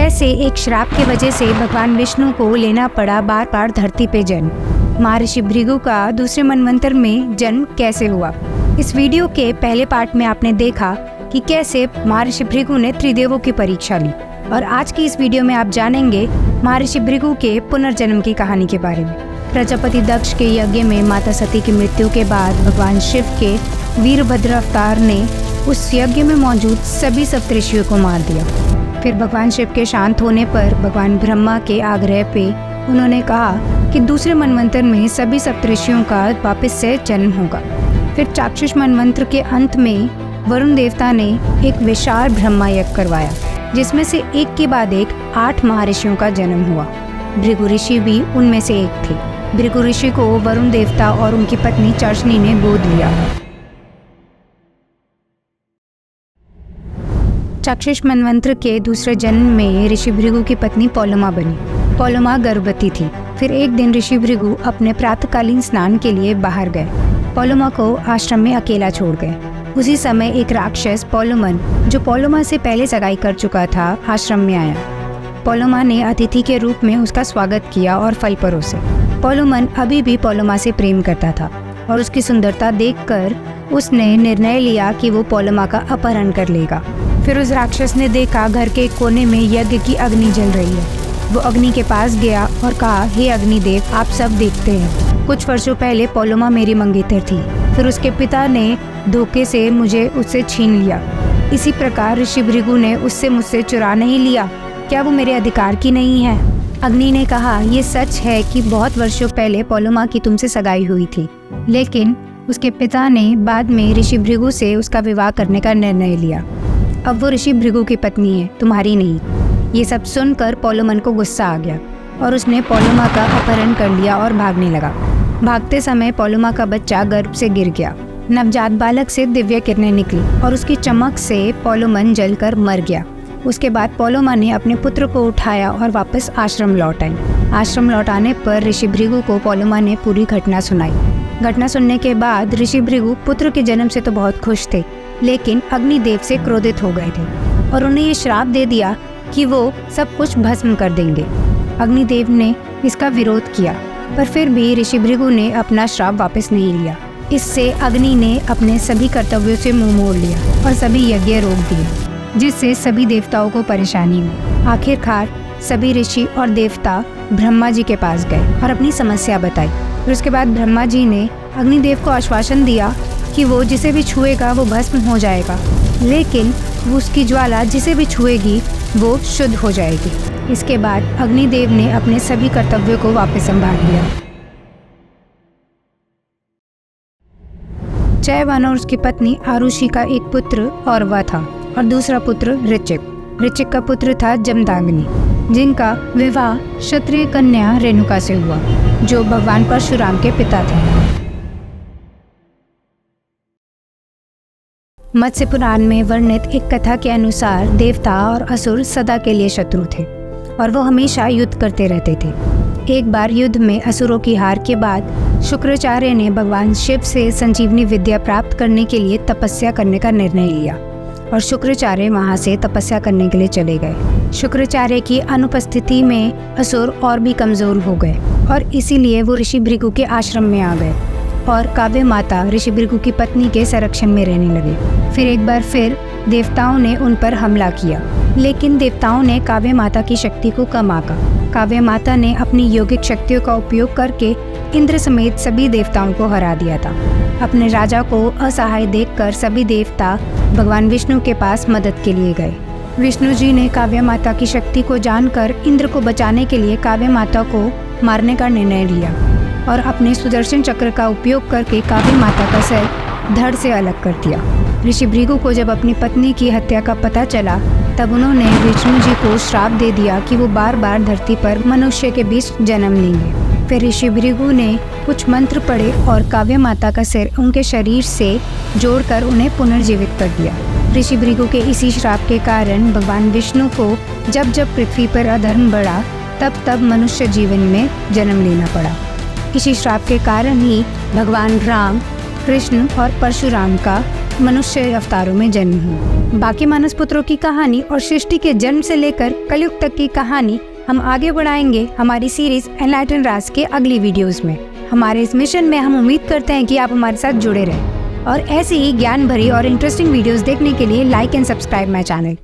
कैसे एक श्राप की वजह से भगवान विष्णु को लेना पड़ा बार बार धरती पे जन्म। महर्षि भृगु का दूसरे मनवंतर में जन्म कैसे हुआ। इस वीडियो के पहले पार्ट में आपने देखा कि कैसे महर्षि भृगु ने त्रिदेवों की परीक्षा ली, और आज की इस वीडियो में आप जानेंगे महर्षि भृगु के पुनर्जन्म की कहानी के बारे में। प्रजापति दक्ष के यज्ञ में माता सती की मृत्यु के बाद भगवान शिव के वीरभद्र अवतार ने उस यज्ञ में मौजूद सभी सप्तऋषियों को मार दिया। फिर भगवान शिव के शांत होने पर भगवान ब्रह्मा के आग्रह पे उन्होंने कहा कि दूसरे मनवंतर में सभी सप्तऋषियों का वापस से जन्म होगा। फिर चाक्षुष मनवंतर के अंत में वरुण देवता ने एक विशाल ब्रह्मा यज्ञ करवाया, जिसमें से एक के बाद एक 8 महर्षियों का जन्म हुआ। भृगु ऋषि भी उनमें से एक थे। भृगु ऋषि को वरुण देवता और उनकी पत्नी चर्चनी ने गोद लिया। चाक्षुष मनवंतर के दूसरे जन्म में ऋषि भृगु की पत्नी पौलमा बनी। पौलमा गर्भवती थी। फिर एक दिन ऋषि भृगु अपने प्रातःकालीन स्नान के लिए बाहर गए। पौलमा को आश्रम में अकेला छोड़ गए। उसी समय एक राक्षस पौलुमन, जो पौलमा से पहले सगाई कर चुका था, आश्रम में आया। पौलमा ने अतिथि के रूप में उसका स्वागत किया और फल परोसे। पौलुमन अभी भी पौलमा से प्रेम करता था और उसकी सुंदरता देखकर उसने निर्णय लिया कि वो पौलमा का अपहरण कर लेगा। फिर उस राक्षस ने देखा घर के कोने में यज्ञ की अग्नि जल रही है। वो अग्नि के पास गया और कहा, हे अग्निदेव, आप सब देखते हैं, कुछ वर्षों पहले पौलमा मेरी मंगेतर थी। फिर उसके पिता ने धोखे से मुझे उससे छीन लिया। इसी प्रकार ऋषि भृगु ने उससे मुझसे चुरा नहीं लिया। क्या वो मेरे अधिकार की नहीं है? अग्नि ने कहा, ये सच है कि बहुत वर्षों पहले पौलमा की तुमसे सगाई हुई थी, लेकिन उसके पिता ने बाद में ऋषि भृगु से उसका विवाह करने का निर्णय लिया। अब वो ऋषि भृगु की पत्नी है, तुम्हारी नहीं। ये सब सुनकर पौलुमन को गुस्सा आ गया और उसने पौलुमा का अपहरण कर लिया और भागने लगा। भागते समय पौलुमा का बच्चा गर्भ से गिर गया। नवजात बालक से दिव्य किरणें निकली और उसकी चमक से पौलुमन जलकर मर गया। उसके बाद पौलुमा ने अपने पुत्र को उठाया और वापस आश्रम लौट आई। आश्रम लौटाने पर ऋषि भृगु को पौलुमा ने पूरी घटना सुनाई। घटना सुनने के बाद ऋषि भृगु पुत्र के जन्म से तो बहुत खुश थे, लेकिन अग्निदेव से क्रोधित हो गए थे और उन्हें ये श्राप दे दिया कि वो सब कुछ भस्म कर देंगे। अग्निदेव ने इसका विरोध किया, पर फिर भी ऋषि भृगु ने अपना श्राप वापस नहीं लिया। इससे अग्नि ने अपने सभी कर्तव्यों से मुंह मोड़ लिया और सभी यज्ञ रोक दिए, जिससे सभी देवताओं को परेशानी हुई। आखिरकार सभी ऋषि और देवता ब्रह्मा जी के पास गए और अपनी समस्या बताई। फिर उसके बाद ब्रह्मा जी ने अग्निदेव को आश्वासन दिया कि वो जिसे भी छुएगा वो भस्म हो जाएगा, लेकिन वो उसकी ज्वाला जिसे भी छुएगी वो शुद्ध हो जाएगी। इसके बाद अग्निदेव ने अपने सभी कर्तव्यों को वापस संभाल लिया। चैवन और उसकी पत्नी आरुषि का एक पुत्र औरवा था और दूसरा पुत्र ऋचिक। ऋचिक का पुत्र था जमदाग्नि, जिनका विवाह क्षत्रिय कन्या रेणुका से हुआ, जो भगवान परशुराम के पिता थे। मत्स्य पुराण में वर्णित एक कथा के अनुसार देवता और असुर सदा के लिए शत्रु थे और वो हमेशा युद्ध करते रहते थे। एक बार युद्ध में असुरों की हार के बाद शुक्राचार्य ने भगवान शिव से संजीवनी विद्या प्राप्त करने के लिए तपस्या करने का निर्णय लिया और शुक्राचार्य वहां से तपस्या करने के लिए चले गए। शुक्राचार्य की अनुपस्थिति में असुर और भी कमजोर हो गए और इसीलिए वो ऋषि भृगु के आश्रम में आ गए और काव्य माता ऋषि भृगु की पत्नी के संरक्षण में रहने लगे। फिर एक बार फिर देवताओं ने उन पर हमला किया, लेकिन देवताओं ने काव्य माता की शक्ति को कम आंका। काव्य माता ने अपनी योगिक शक्तियों का उपयोग करके इंद्र समेत सभी देवताओं को हरा दिया था। अपने राजा को असहाय देखकर सभी देवता भगवान विष्णु के पास मदद के लिए गए। विष्णु जी ने काव्य माता की शक्ति को जानकर इंद्र को बचाने के लिए काव्य माता को मारने का निर्णय लिया और अपने सुदर्शन चक्र का उपयोग करके काव्य माता का सिर धड़ से अलग कर दिया। ऋषि भृगु को जब अपनी पत्नी की हत्या का पता चला, तब उन्होंने विष्णु जी को श्राप दे दिया कि वो बार बार धरती पर मनुष्य के बीच जन्म लेंगे। फिर ऋषि भृगु ने कुछ मंत्र पढ़े और काव्य माता का सिर उनके शरीर से जोड़कर उन्हें पुनर्जीवित कर दिया। ऋषि भृगु के इसी श्राप के कारण भगवान विष्णु को जब जब पृथ्वी पर अधर्म बढ़ा, तब तब मनुष्य जीवन में जन्म लेना पड़ा। इसी श्राप के कारण ही भगवान राम, कृष्ण और परशुराम का मनुष्य अवतारों में जन्म हुए। बाकी मानस पुत्रों की कहानी और सृष्टि के जन्म से लेकर कलयुग तक की कहानी हम आगे बढ़ाएंगे हमारी सीरीज एनलाइटन राज के अगली वीडियोस में। हमारे इस मिशन में हम उम्मीद करते हैं कि आप हमारे साथ जुड़े रहें और ऐसी ही ज्ञान भरी और इंटरेस्टिंग वीडियोस देखने के लिए like and subscribe my channel.